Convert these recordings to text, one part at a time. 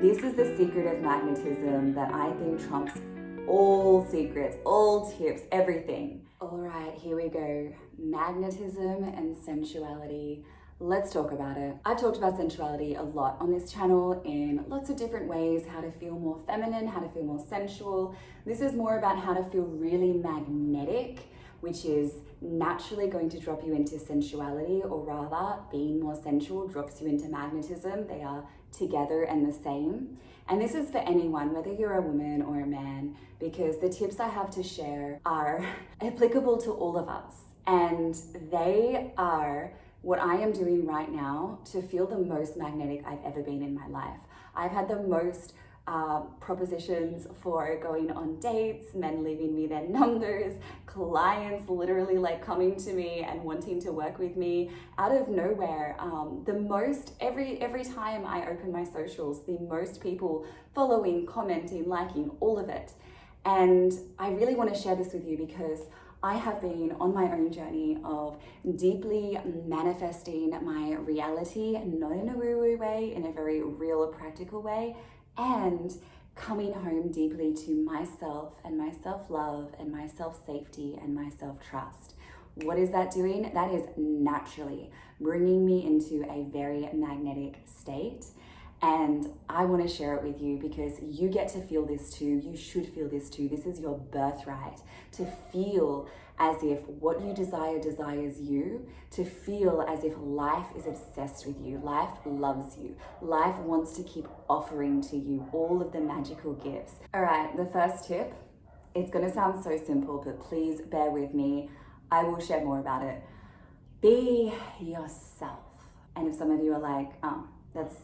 This is the secret of magnetism that I think trumps all secrets, all tips, everything. All right, here we go. Magnetism and sensuality. Let's talk about it. I've talked about sensuality a lot on this channel in lots of different ways, how to feel more feminine, how to feel more sensual. This is more about how to feel really magnetic, which is naturally going to drop you into sensuality, or rather being more sensual drops you into magnetism. They are together and the same. And this is for anyone, whether you're a woman or a man, because the tips I have to share are applicable to all of us. And they are what I am doing right now to feel the most magnetic I've ever been in my life. I've had the most propositions for going on dates, men leaving me their numbers, clients literally like coming to me and wanting to work with me out of nowhere. The most, every time I open my socials, the most people following, commenting, liking, all of it. And I really want to share this with you because I have been on my own journey of deeply manifesting my reality, not in a woo-woo way, in a very real, practical way, and coming home deeply to myself and my self-love and my self-safety and my self-trust. What is that doing? That is naturally bringing me into a very magnetic state. And I want to share it with you because you get to feel this too. You should feel this too. This is your birthright, to feel as if what you desire desires you, to feel as if life is obsessed with you. Life loves you. Life wants to keep offering to you all of the magical gifts. All right, the first tip, it's going to sound so simple, but please bear with me. I will share more about it. Be yourself. And if some of you are like, oh, it's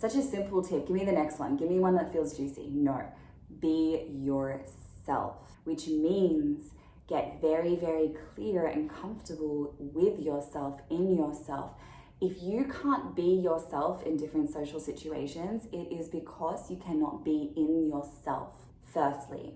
such a simple tip. Give me the next one. Give me one that feels juicy. No, be yourself, which means get very, very clear and comfortable with yourself, in yourself. If you can't be yourself in different social situations, it is because you cannot be in yourself, firstly.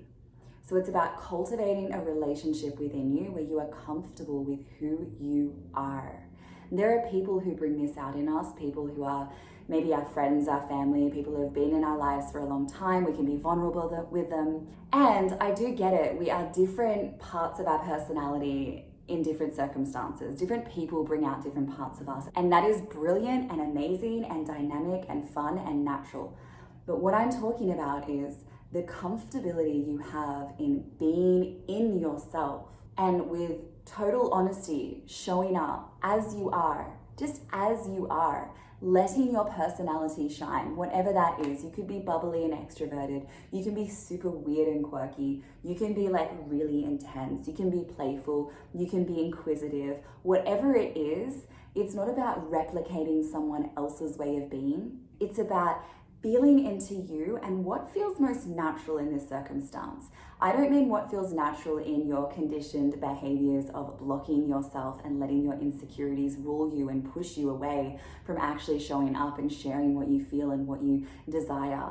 So it's about cultivating a relationship within you where you are comfortable with who you are. There are people who bring this out in us, people who are maybe our friends, our family, people who have been in our lives for a long time. We can be vulnerable with them. And I do get it. We are different parts of our personality in different circumstances. Different people bring out different parts of us. And that is brilliant and amazing and dynamic and fun and natural. But what I'm talking about is the comfortability you have in being in yourself and with total honesty, showing up as you are, just as you are, letting your personality shine, whatever that is. You could be bubbly and extroverted. You can be super weird and quirky. You can be like really intense. You can be playful. You can be inquisitive. Whatever it is, it's not about replicating someone else's way of being. It's about feeling into you and what feels most natural in this circumstance. I don't mean what feels natural in your conditioned behaviors of blocking yourself and letting your insecurities rule you and push you away from actually showing up and sharing what you feel and what you desire.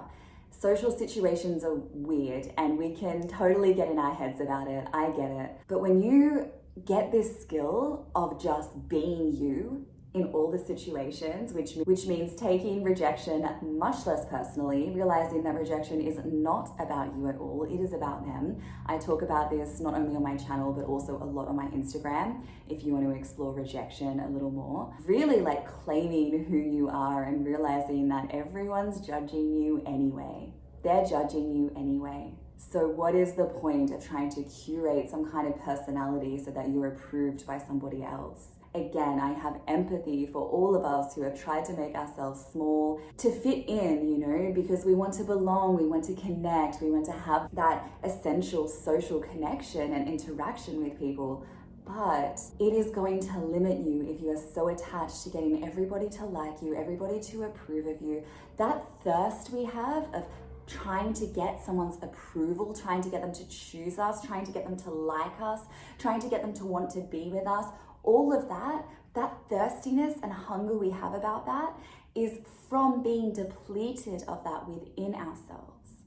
Social situations are weird and we can totally get in our heads about it. I get it. But when you get this skill of just being you in all the situations, which means taking rejection much less personally, realizing that rejection is not about you at all, it is about them. I talk about this not only on my channel, but also a lot on my Instagram, if you want to explore rejection a little more. Really like claiming who you are and realizing that everyone's judging you anyway. They're judging you anyway. So what is the point of trying to curate some kind of personality so that you're approved by somebody else? Again, I have empathy for all of us who have tried to make ourselves small to fit in, you know, because we want to belong, we want to connect, we want to have that essential social connection and interaction with people. But it is going to limit you if you are so attached to getting everybody to like you, everybody to approve of you. That thirst we have of trying to get someone's approval, trying to get them to choose us, trying to get them to like us, trying to get them to want to be with us, all of that thirstiness and hunger we have about that is from being depleted of that within ourselves.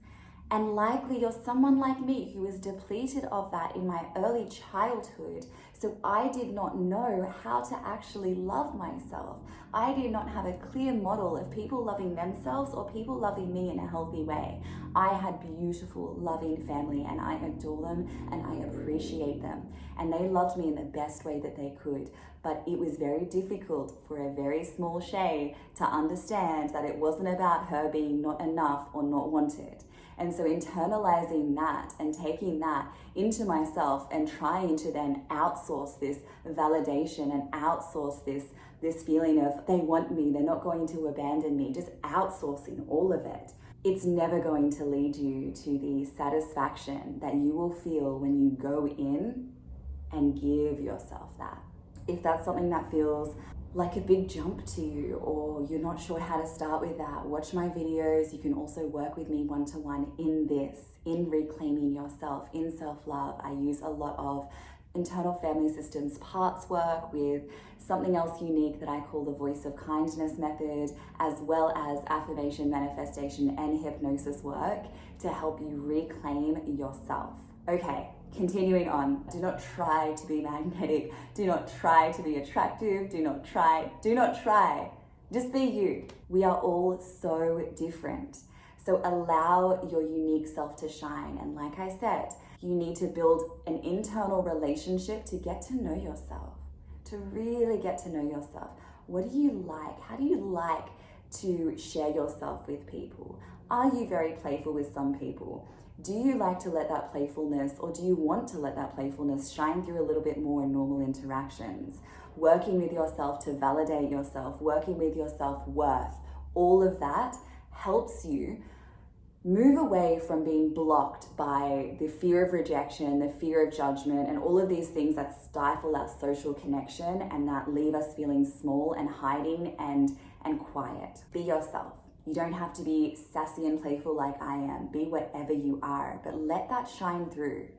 And likely you're someone like me who was depleted of that in my early childhood. So I did not know how to actually love myself. I did not have a clear model of people loving themselves or people loving me in a healthy way. I had beautiful, loving family and I adore them and I appreciate them. And they loved me in the best way that they could. But it was very difficult for a very small Shay to understand that it wasn't about her being not enough or not wanted. And so internalizing that and taking that into myself and trying to then outsource this validation and outsource this feeling of they want me, they're not going to abandon me, just outsourcing all of it. It's never going to lead you to the satisfaction that you will feel when you go in and give yourself that. If that's something that feels like a big jump to you or you're not sure how to start with that, watch my videos. You can also work with me one-to-one in this, in reclaiming yourself, in self-love. I use a lot of internal family systems parts work with something else unique that I call the voice of kindness method, as well as affirmation, manifestation, and hypnosis work to help you reclaim yourself. Okay, continuing on, do not try to be magnetic. Do not try to be attractive. Do not try. Just be you. We are all so different. So allow your unique self to shine. And like I said, you need to build an internal relationship to get to know yourself, to really get to know yourself. What do you like? How do you like to share yourself with people? Are you very playful with some people? Do you like to let that playfulness, or do you want to let that playfulness shine through a little bit more in normal interactions? Working with yourself to validate yourself, working with your self-worth, all of that helps you move away from being blocked by the fear of rejection, the fear of judgment, and all of these things that stifle our social connection and that leave us feeling small and hiding and quiet. Be yourself. You don't have to be sassy and playful like I am. Be whatever you are, but let that shine through.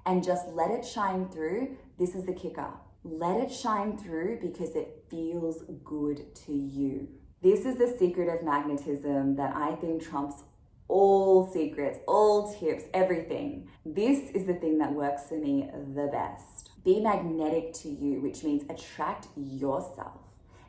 And just let it shine through. This is the kicker. Let it shine through because it feels good to you. This is the secret of magnetism that I think trumps all secrets, all tips, everything. This is the thing that works for me the best. Be magnetic to you, which means attract yourself.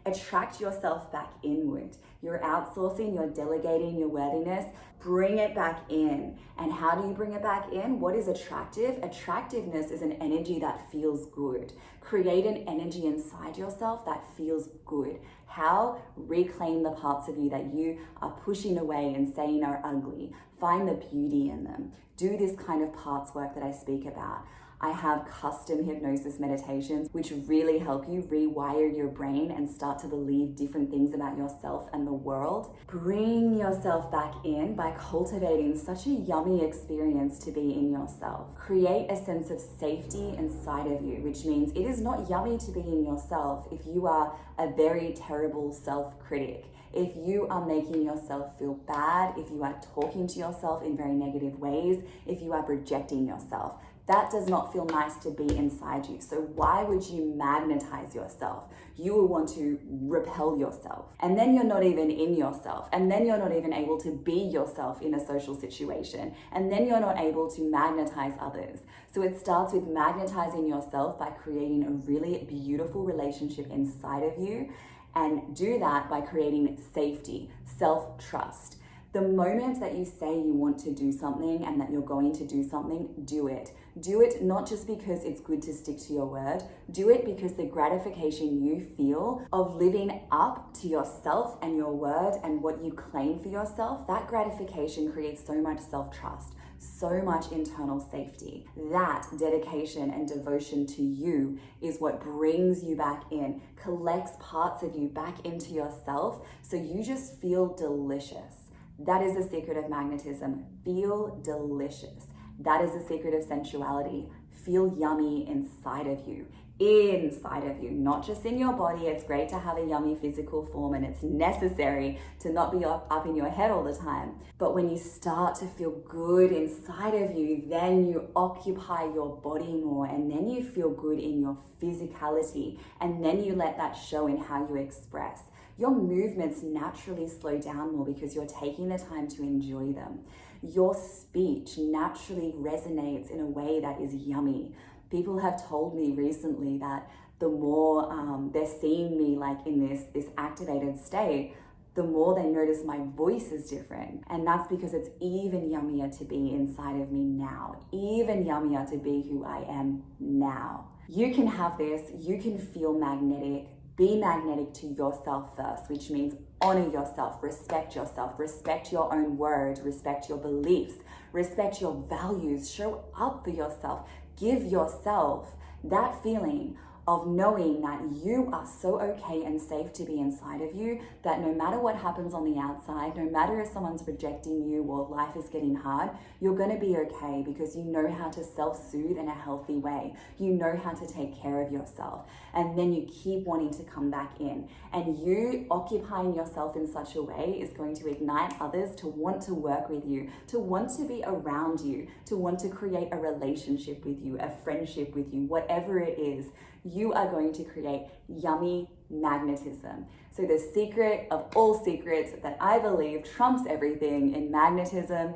Attract yourself back inward. You're outsourcing, you're delegating your worthiness. Bring it back in. And how do you bring it back in? What is attractive? Attractiveness is an energy that feels good. Create an energy inside yourself that feels good. How? Reclaim the parts of you that you are pushing away and saying are ugly. Find the beauty in them. Do this kind of parts work that I speak about. I have custom hypnosis meditations which really help you rewire your brain and start to believe different things about yourself and the world. Bring yourself back in by cultivating such a yummy experience to be in yourself. Create a sense of safety inside of you, which means it is not yummy to be in yourself if you are a very terrible self-critic. If you are making yourself feel bad, if you are talking to yourself in very negative ways, if you are projecting yourself, that does not feel nice to be inside you. So why would you magnetize yourself? You will want to repel yourself. And then you're not even in yourself. And then you're not even able to be yourself in a social situation. And then you're not able to magnetize others. So it starts with magnetizing yourself by creating a really beautiful relationship inside of you. And do that by creating safety, self-trust. The moment that you say you want to do something and that you're going to do something, do it. Do it not just because it's good to stick to your word. Do it because the gratification you feel of living up to yourself and your word and what you claim for yourself, that gratification creates so much self-trust, so much internal safety. That dedication and devotion to you is what brings you back in, collects parts of you back into yourself so you just feel delicious. That is the secret of magnetism. Feel delicious. That is the secret of sensuality. Feel yummy inside of you. Inside of you, not just in your body. It's great to have a yummy physical form and it's necessary to not be up in your head all the time. But when you start to feel good inside of you, then you occupy your body more and then you feel good in your physicality and then you let that show in how you express. Your movements naturally slow down more because you're taking the time to enjoy them. Your speech naturally resonates in a way that is yummy. People have told me recently that the more they're seeing me like in this activated state, the more they notice my voice is different. And that's because it's even yummier to be inside of me now, even yummier to be who I am now. You can have this, you can feel magnetic. Be magnetic to yourself first, which means honor yourself, respect your own word, respect your beliefs, respect your values, show up for yourself, give yourself that feeling of knowing that you are so okay and safe to be inside of you, that no matter what happens on the outside, no matter if someone's rejecting you or life is getting hard, you're going to be okay because you know how to self-soothe in a healthy way. You know how to take care of yourself. And then you keep wanting to come back in. And you occupying yourself in such a way is going to ignite others to want to work with you, to want to be around you, to want to create a relationship with you, a friendship with you, whatever it is. You are going to create yummy magnetism. So the secret of all secrets that I believe trumps everything in magnetism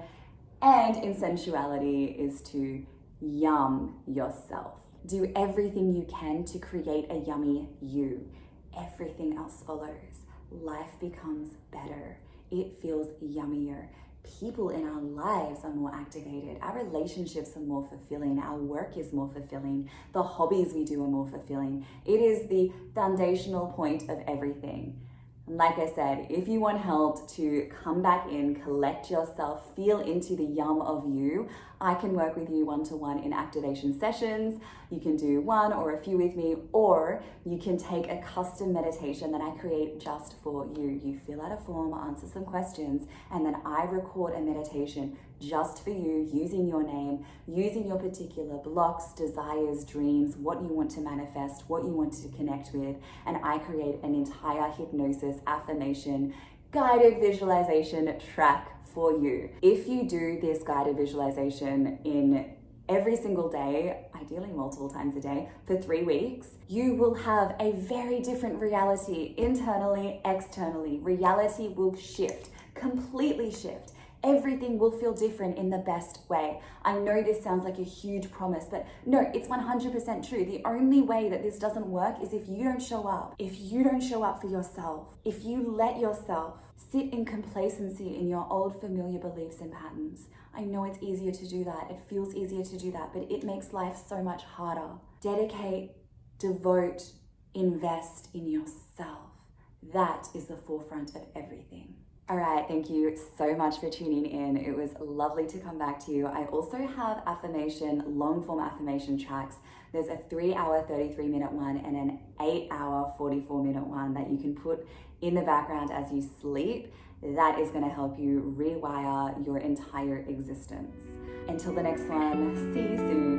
and in sensuality is to yum yourself. Do everything you can to create a yummy you. Everything else follows. Life becomes better. It feels yummier. People in our lives are more activated. Our relationships are more fulfilling. Our work is more fulfilling. The hobbies we do are more fulfilling. It is the foundational point of everything. And like I said, if you want help to come back in, collect yourself, feel into the yum of you, I can work with you one-to-one in activation sessions. You can do one or a few with me, or you can take a custom meditation that I create just for you. You fill out a form, answer some questions, and then I record a meditation just for you, using your name, using your particular blocks, desires, dreams, what you want to manifest, what you want to connect with, and I create an entire hypnosis, affirmation, guided visualization track for you. If you do this guided visualization in every single day, ideally multiple times a day, for 3 weeks, you will have a very different reality internally, externally. Reality will shift, completely shift. Everything will feel different in the best way. I know this sounds like a huge promise, but no, it's 100% true. The only way that this doesn't work is if you don't show up. If you don't show up for yourself, if you let yourself sit in complacency in your old familiar beliefs and patterns. I know it's easier to do that. It feels easier to do that, but it makes life so much harder. Dedicate, devote, invest in yourself. That is the forefront of everything. All right, thank you so much for tuning in. It was lovely to come back to you. I also have long form affirmation tracks. There's a 3-hour, 33-minute one and an 8-hour, 44-minute one that you can put in the background as you sleep. That is going to help you rewire your entire existence. Until the next one, see you soon.